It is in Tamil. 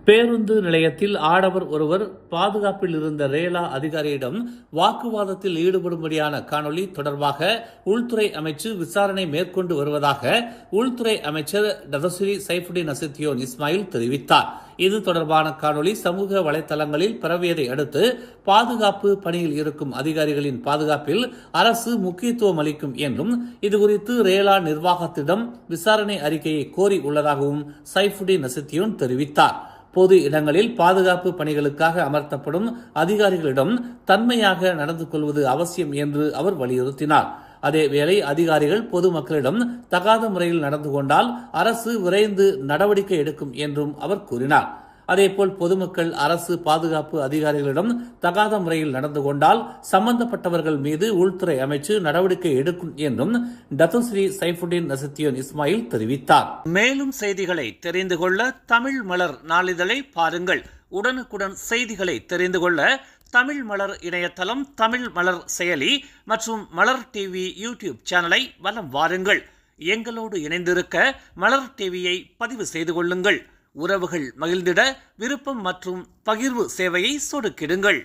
பேருந்து நிலையத்தில் ஆடவர் ஒருவர் பாதுகாப்பில் இருந்த ரேலா அதிகாரியிடம் வாக்குவாதத்தில் ஈடுபடும்படியான காணொலி தொடர்பாக உள்துறை அமைச்சு விசாரணை மேற்கொண்டு வருவதாக உள்துறை அமைச்சர் டதஸ்ரீ சைஃபுடின் நசித்தியோன் இஸ்மாயில் தெரிவித்தார். இது தொடர்பான காணொலி சமூக வலைதளங்களில் பரவியதை அடுத்து பாதுகாப்பு பணியில் இருக்கும் அதிகாரிகளின் பாதுகாப்பில் அரசு முக்கியத்துவம் அளிக்கும் என்றும் இதுகுறித்து ரேலா நிர்வாகத்திடம் விசாரணை அறிக்கையை கோரி உள்ளதாகவும் சைஃபுடின் நசித்தியோன் தெரிவித்தார். பொது இடங்களில் பாதுகாப்பு பணிகளுக்காக அமர்த்தப்படும் அதிகாரிகளிடம் தன்மையாக நடந்து கொள்வது அவசியம் என்று அவர் வலியுறுத்தினார். அதேவேளை அதிகாரிகள் பொதுமக்களிடம் தகாத முறையில் நடந்து கொண்டால் அரசு விரைந்து நடவடிக்கை எடுக்கும் என்றும் அவர் கூறினார். அதேபோல் பொதுமக்கள் அரசு பாதுகாப்பு அதிகாரிகளிடம் தகாத முறையில் நடந்து கொண்டால் சம்பந்தப்பட்டவர்கள் மீது உள்துறை அமைச்சு நடவடிக்கை எடுக்கும் என்றும் டத்துஸ்ரீ சைஃபுடின் நசித்தியோன் இஸ்மாயில் தெரிவித்தார். மேலும் செய்திகளை தெரிந்து கொள்ள தமிழ் மலர் நாளிதழை பாருங்கள். உடனுக்குடன் செய்திகளை தெரிந்து கொள்ள தமிழ் மலர் இணையதளம், தமிழ் மலர் செயலி மற்றும் மலர் டிவி யூடியூப் சேனலை வலம் வாருங்கள். எங்களோடு இணைந்திருக்க மலர் டிவியை பதிவு செய்து கொள்ளுங்கள். உறவுகள் மகிழ்ந்திட விருப்பம் மற்றும் பகிர்வு சேவையை சொடுக்கிடுங்கள்.